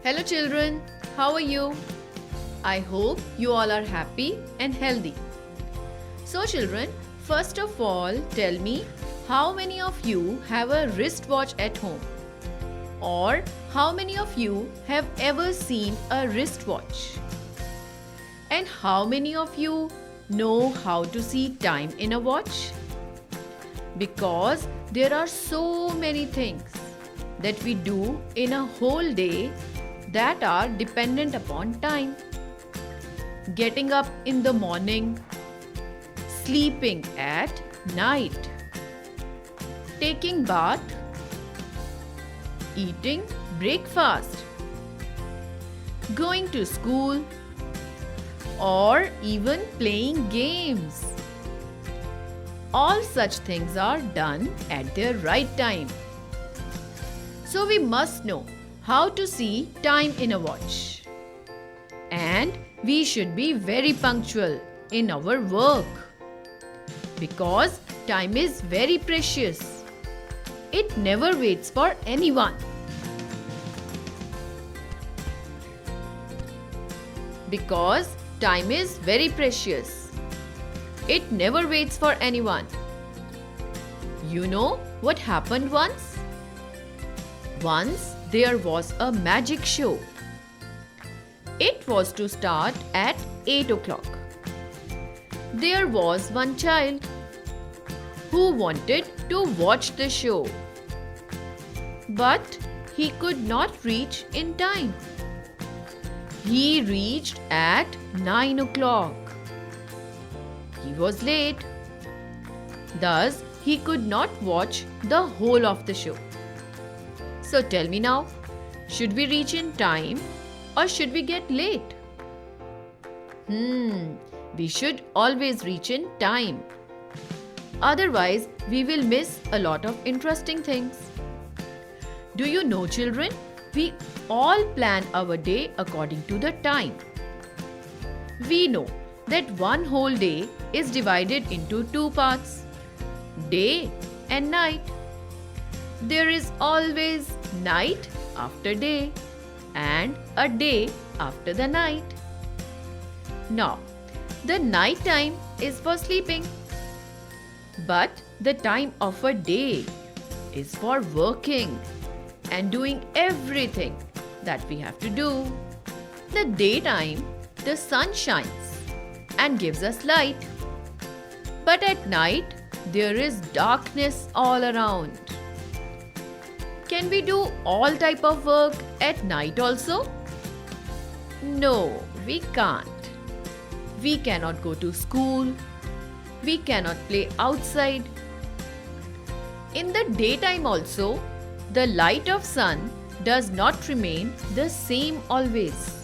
Hello children, how are you? I hope you all are happy and healthy. So children, first of all tell me how many of you have a wristwatch at home? Or how many of you have ever seen a wristwatch? And how many of you know how to see time in a watch? Because there are so many things that we do in a whole day that are dependent upon time. Getting up in the morning, sleeping at night, taking bath, eating breakfast, going to school, or even playing games. All such things are done at their right time. So we must know how to see time in a watch. And we should be very punctual in our work. Because time is very precious. It never waits for anyone. Because time is very precious. It never waits for anyone. You know what happened once? Once there was a magic show. It was to start at 8 o'clock. There was one child who wanted to watch the show. But he could not reach in time. He reached at 9 o'clock. He was late. Thus, he could not watch the whole of the show. So tell me now, should we reach in time or should we get late? We should always reach in time. Otherwise, we will miss a lot of interesting things. Do you know, children? We all plan our day according to the time. We know that one whole day is divided into two parts, day and night. There is always night after day and a day after the night. Now, the night time is for sleeping. But the time of a day is for working and doing everything that we have to do. The daytime, the sun shines and gives us light. But at night, there is darkness all around. Can we do all type of work at night also? No, we can't. We cannot go to school. We cannot play outside. In the daytime also, the light of sun does not remain the same always.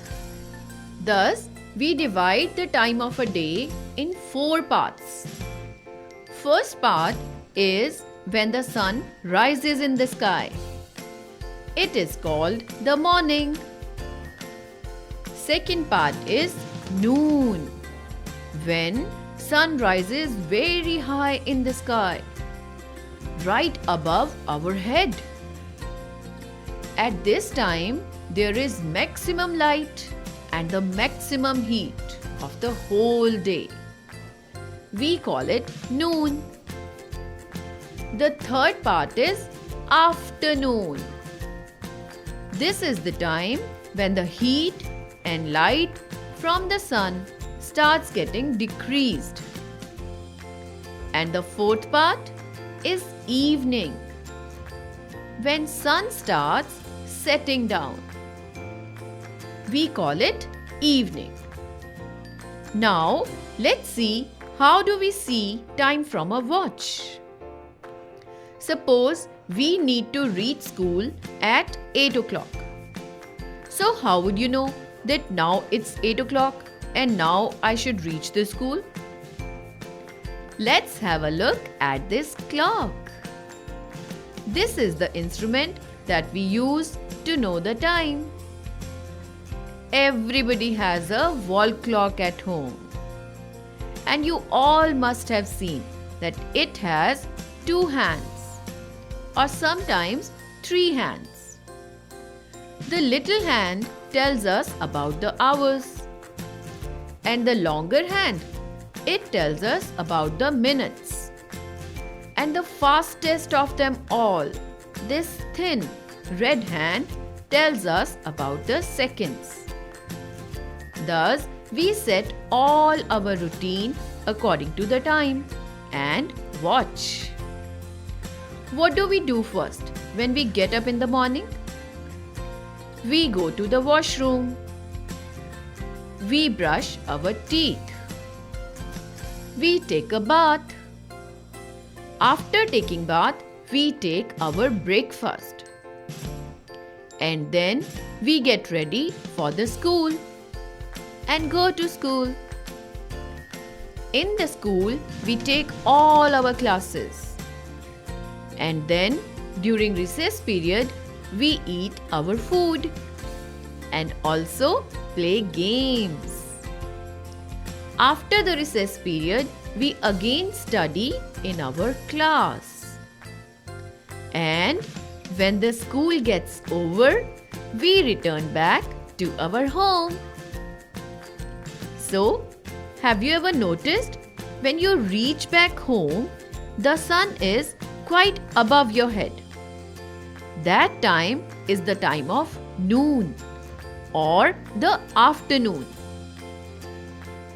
Thus, we divide the time of a day in four parts. First part is when the sun rises in the sky. It is called the morning. Second part is noon, when sun rises very high in the sky, right above our head. At this time, there is maximum light and the maximum heat of the whole day. We call it noon. The third part is afternoon. This is the time when the heat and light from the sun starts getting decreased. And the fourth part is evening, when sun starts setting down. We call it evening. Now, let's see how do we see time from a watch. Suppose we need to reach school at 8 o'clock. So how would you know that now it's 8 o'clock and now I should reach the school? Let's have a look at this clock. This is the instrument that we use to know the time. Everybody has a wall clock at home. And you all must have seen that it has two hands or sometimes three hands. The little hand tells us about the hours. And the longer hand, it tells us about the minutes. And the fastest of them all, this thin red hand tells us about the seconds. Thus, we set all our routine according to the time and watch. What do we do first when we get up in the morning? We go to the washroom. We brush our teeth. We take a bath. After taking bath, we take our breakfast. And then we get ready for the school and go to school. In the school, we take all our classes. And then during recess period, we eat our food and also play games. After the recess period, we again study in our class. And when the school gets over, we return back to our home. So, have you ever noticed when you reach back home, the sun is quite above your head? That time is the time of noon or the afternoon.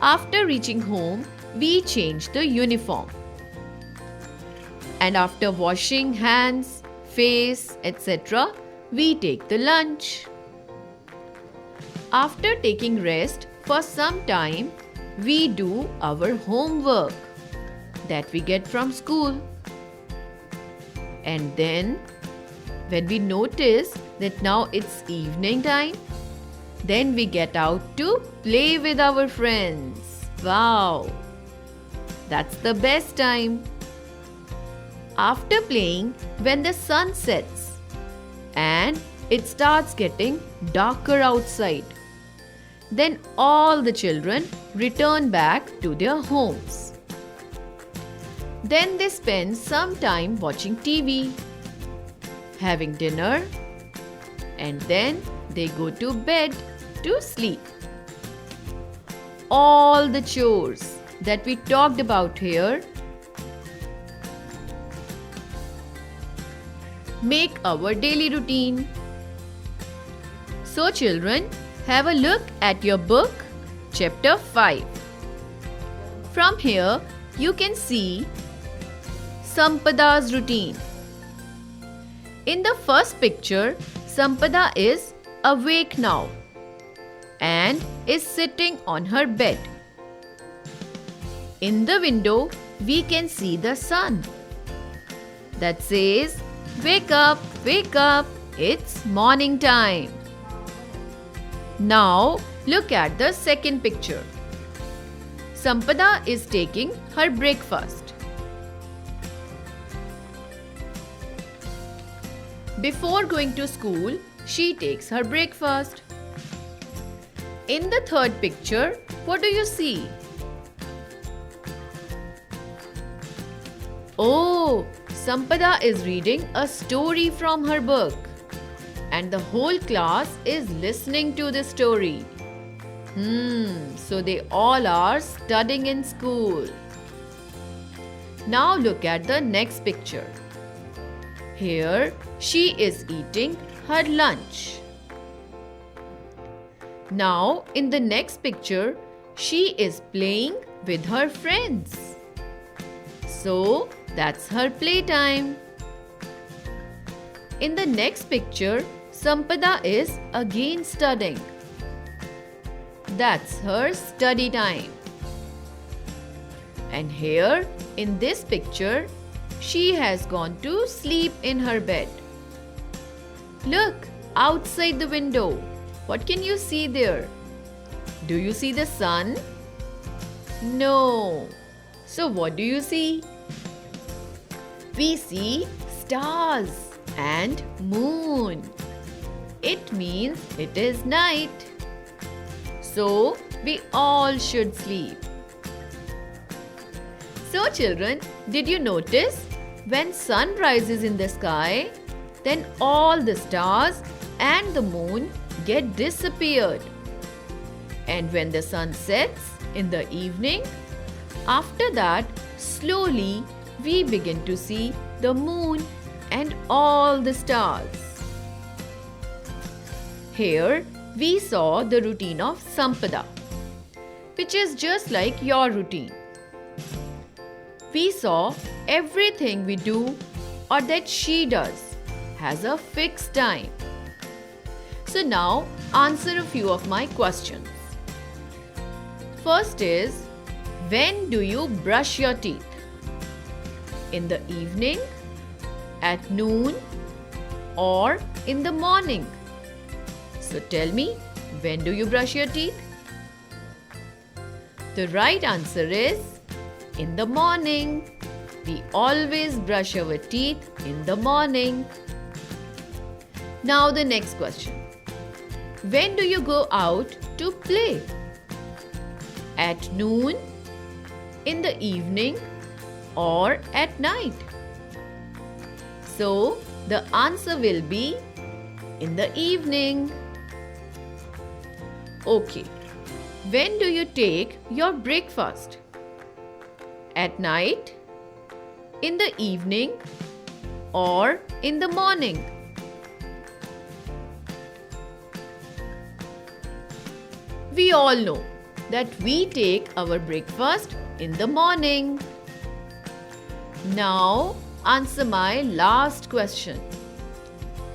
After reaching home, we change the uniform. And after washing hands, face, etc., we take the lunch. After taking rest for some time, we do our homework that we get from school. And then, when we notice that now it's evening time, then we get out to play with our friends. Wow! That's the best time. After playing, when the sun sets and it starts getting darker outside, then all the children return back to their homes. Then they spend some time watching TV, having dinner, and then they go to bed to sleep. All the chores that we talked about here make our daily routine. So children, have a look at your book, chapter 5. From here, you can see Sampada's routine. In the first picture, Sampada is awake now and is sitting on her bed. In the window, we can see the sun that says, "Wake up, it's morning time." Now, look at the second picture. Sampada is taking her breakfast. Before going to school, she takes her breakfast. In the third picture, what do you see? Oh, Sampada is reading a story from her book, and the whole class is listening to the story. So they all are studying in school. Now look at the next picture. Here she is eating her lunch. Now in the next picture, she is playing with her friends. So that's her playtime. In the next picture, Sampada is again studying. That's her study time. And here in this picture, she has gone to sleep in her bed. Look outside the window. What can you see there? Do you see the sun? No. So what do you see? We see stars and moon. It means it is night. So we all should sleep. So children, did you notice when sun rises in the sky, then all the stars and the moon get disappeared. And when the sun sets in the evening, after that, slowly we begin to see the moon and all the stars. Here we saw the routine of Sampada, which is just like your routine. We saw everything we do or that she does has a fixed time. So now answer a few of my questions. First is, when do you brush your teeth? In the evening, at noon, or in the morning? So tell me, when do you brush your teeth? The right answer is in the morning. We always brush our teeth in the morning. Now the next question. When do you go out to play? At noon, in the evening, or at night? So the answer will be in the evening. Okay. When do you take your breakfast? At night, in the evening, or in the morning? We all know that we take our breakfast in the morning. Now answer my last question,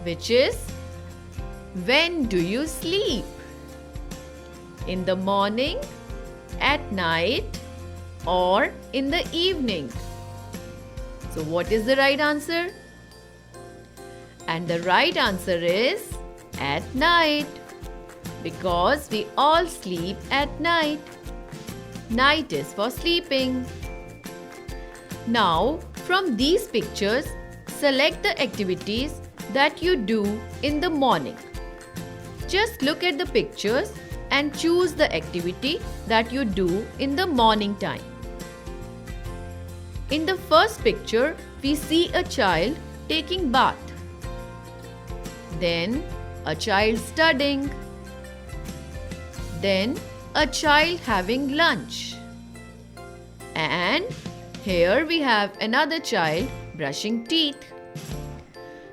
which is, when do you sleep? In the morning, at night, or in the evening? So what is the right answer? And the right answer is at night, because we all sleep at night. Night is for sleeping. Now, from these pictures, select the activities that you do in the morning. Just look at the pictures and choose the activity that you do in the morning time. In the first picture, we see a child taking bath. Then a child studying. Then a child having lunch. And here we have another child brushing teeth.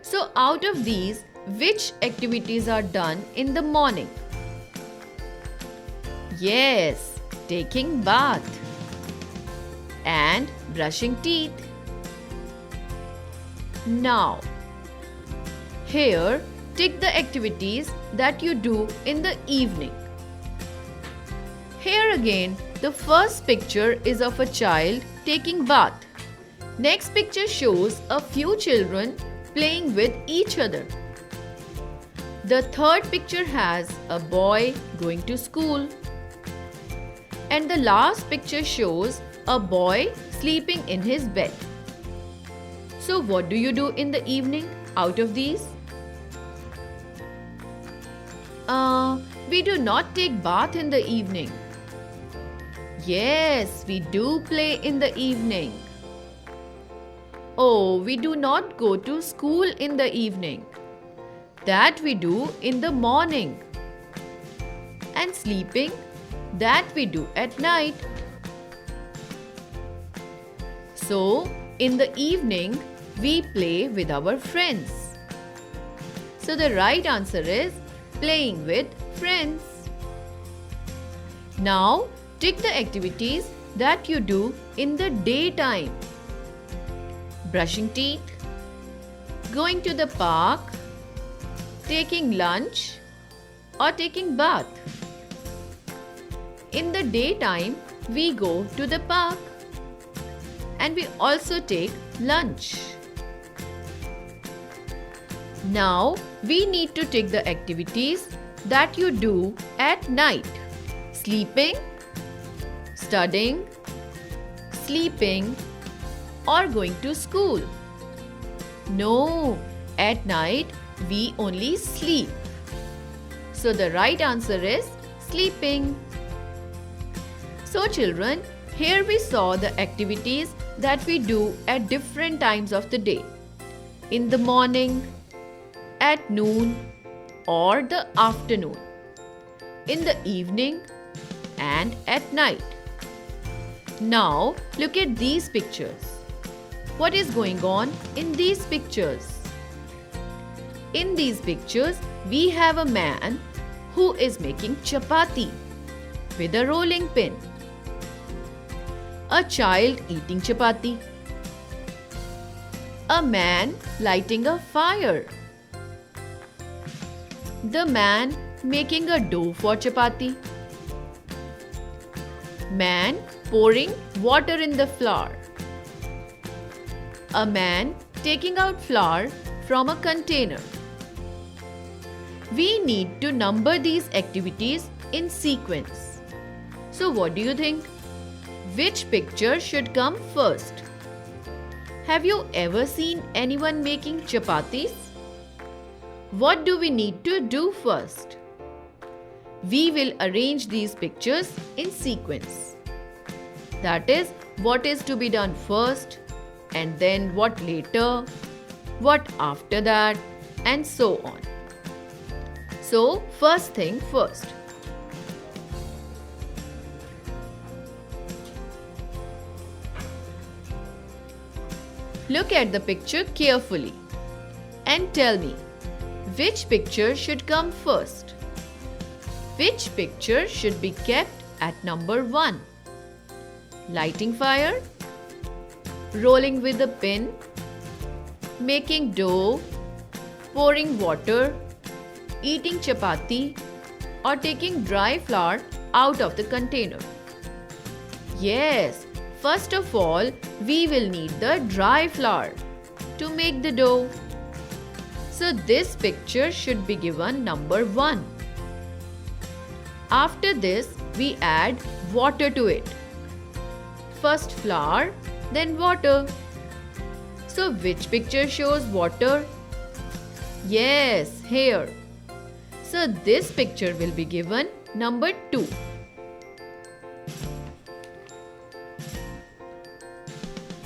So out of these, which activities are done in the morning? Yes, taking bath and brushing teeth. Now, here tick the activities that you do in the evening. Here again, the first picture is of a child taking bath. Next picture shows a few children playing with each other. The third picture has a boy going to school. And the last picture shows a boy sleeping in his bed. So what do you do in the evening out of these? We do not take bath in the evening. Yes, we do play in the evening. Oh, we do not go to school in the evening. That we do in the morning. And sleeping, that we do at night. So, in the evening, we play with our friends. So, the right answer is playing with friends. Now, tick the activities that you do in the daytime. Brushing teeth, going to the park, taking lunch, or taking bath. In the daytime, we go to the park and we also take lunch. Now, we need to take the activities that you do at night. Sleeping, studying, sleeping, or going to school. No, at night we only sleep. So the right answer is sleeping. So children, here we saw the activities that we do at different times of the day. In the morning, at noon, or the afternoon, in the evening and at night. Now look at these pictures. What is going on in these pictures? In these pictures, we have a man who is making chapati with a rolling pin. A child eating chapati. A man lighting a fire. The man making a dough for chapati. Man pouring water in the flour. A man taking out flour from a container. We need to number these activities in sequence. So what do you think? Which picture should come first? Have you ever seen anyone making chapatis? What do we need to do first? We will arrange these pictures in sequence. That is, what is to be done first, and then what later, what after that, and so on. So, first thing first. Look at the picture carefully and tell me, which picture should come first? Which picture should be kept at number 1? Lighting fire, rolling with a pin, making dough, pouring water, eating chapati, or taking dry flour out of the container? Yes, first of all, we will need the dry flour to make the dough. So this picture should be given number 1. After this, we add water to it. First flour, then water. So which picture shows water? Yes, here. So this picture will be given number 2.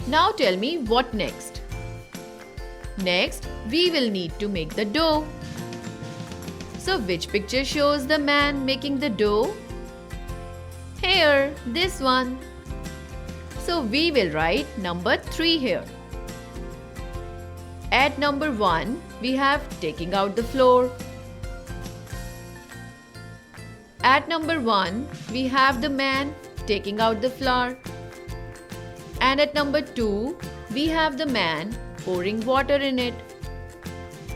Now tell me what next? Next, we will need to make the dough. So which picture shows the man making the dough? Here, this one. So we will write number 3 here. At number 1, we have taking out the flour. At number 1, we have the man taking out the flour. And at number 2, we have the man pouring water in it.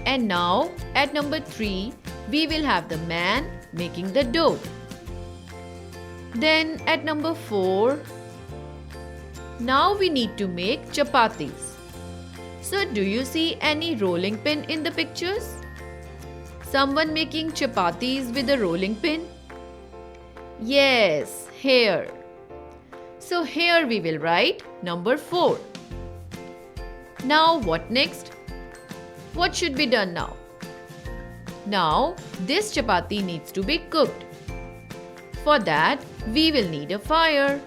And now at number 3, we will have the man making the dough. Then at number 4, now we need to make chapatis. So do you see any rolling pin in the pictures? Someone making chapatis with a rolling pin? Yes, here. So here we will write number 4. Now what next? What should be done now? Now this chapati needs to be cooked. For that we will need a fire.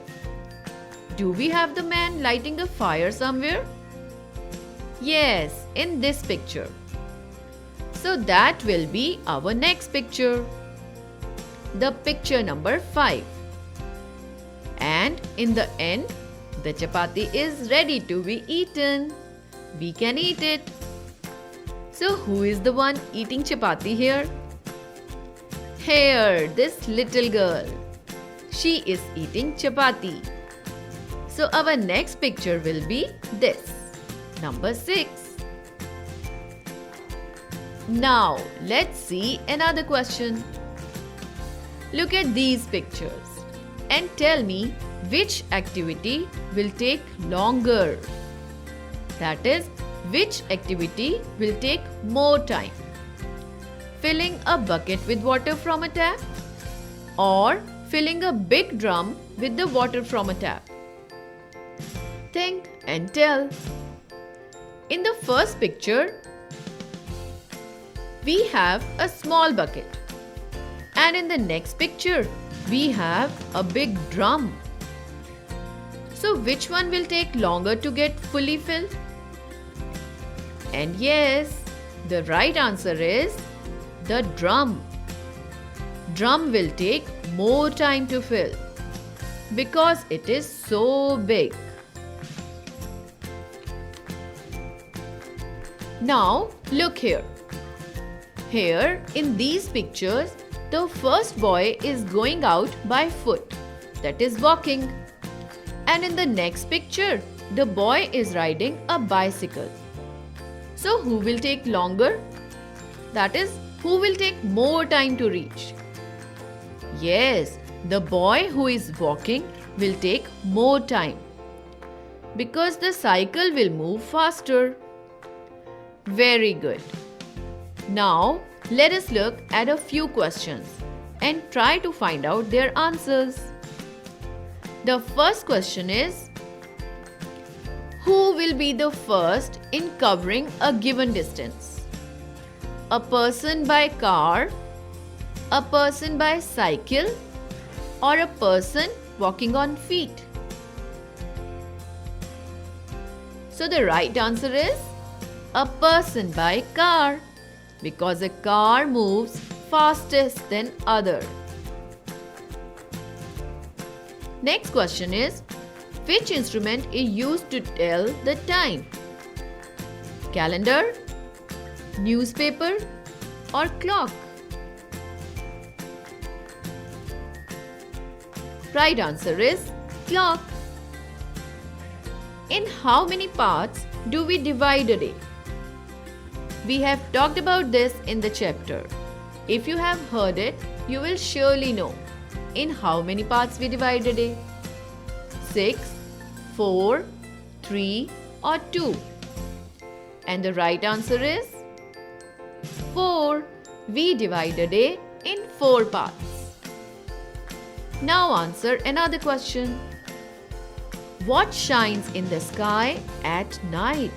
Do we have the man lighting a fire somewhere? Yes, in this picture. So that will be our next picture. The picture number 5. And in the end, the chapati is ready to be eaten. We can eat it. So who is the one eating chapati here? Here, this little girl. She is eating chapati. So our next picture will be this, number 6. Now let's see another question. Look at these pictures and tell me which activity will take longer. That is, which activity will take more time? Filling a bucket with water from a tap or filling a big drum with the water from a tap? Think and tell. In the first picture, we have a small bucket. And in the next picture, we have a big drum. So which one will take longer to get fully filled? And yes, the right answer is the drum. Drum will take more time to fill because it is so big. Now look here. Here in these pictures, the first boy is going out by foot, that is walking. And in the next picture, the boy is riding a bicycle. So who will take longer? That is, who will take more time to reach? Yes, the boy who is walking will take more time because the cycle will move faster. Very good. Now, let us look at a few questions and try to find out their answers. The first question is, who will be the first in covering a given distance? A person by car, a person by cycle, or a person walking on feet? So the right answer is a person by car, because a car moves fastest than other. Next question is, which instrument is used to tell the time? Calendar, newspaper, or clock? Right answer is clock. In how many parts do we divide a day? We have talked about this in the chapter. If you have heard it, you will surely know in how many parts we divide a day. 6, 4, 3 or 2. And the right answer is 4. We divide a day in 4 parts. Now answer another question. What shines in the sky at night?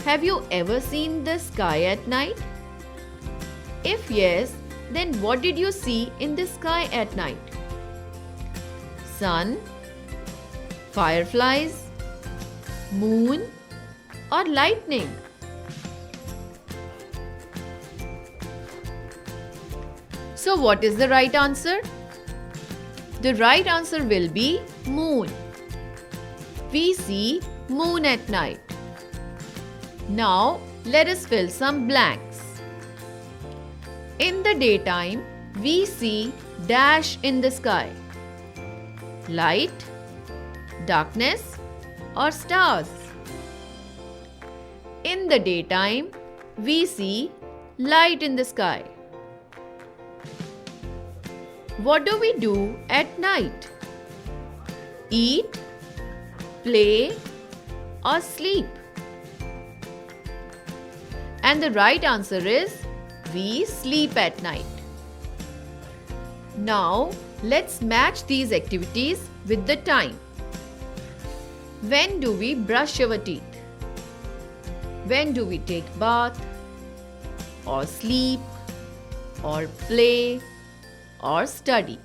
Have you ever seen the sky at night? If yes, then what did you see in the sky at night? Sun, fireflies, moon, or lightning? So what is the right answer? The right answer will be moon. We see moon at night. Now let us fill some blanks. In the daytime, we see dash in the sky. Light, darkness, or stars. In the daytime, we see light in the sky. What do we do at night? Eat, play, or sleep? And the right answer is we sleep at night. Now let's match these activities with the time. When do we brush our teeth? When do we take bath? Or sleep? Or play? Or study?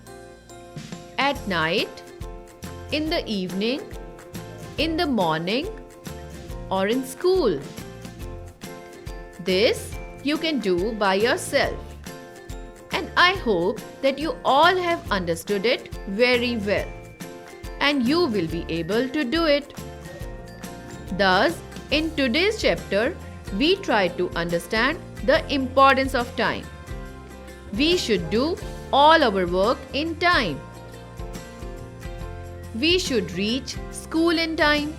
At night? In the evening? In the morning? Or in school? This you can do by yourself. And I hope that you all have understood it very well. And you will be able to do it. Thus, in today's chapter, we try to understand the importance of time. We should do all our work in time. We should reach school in time,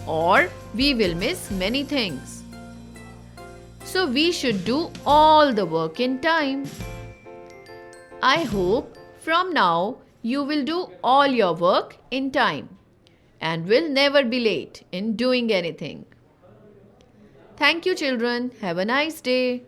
or we will miss many things. So we should do all the work in time. I hope from now you will do all your work in time and will never be late in doing anything. Thank you, children. Have a nice day.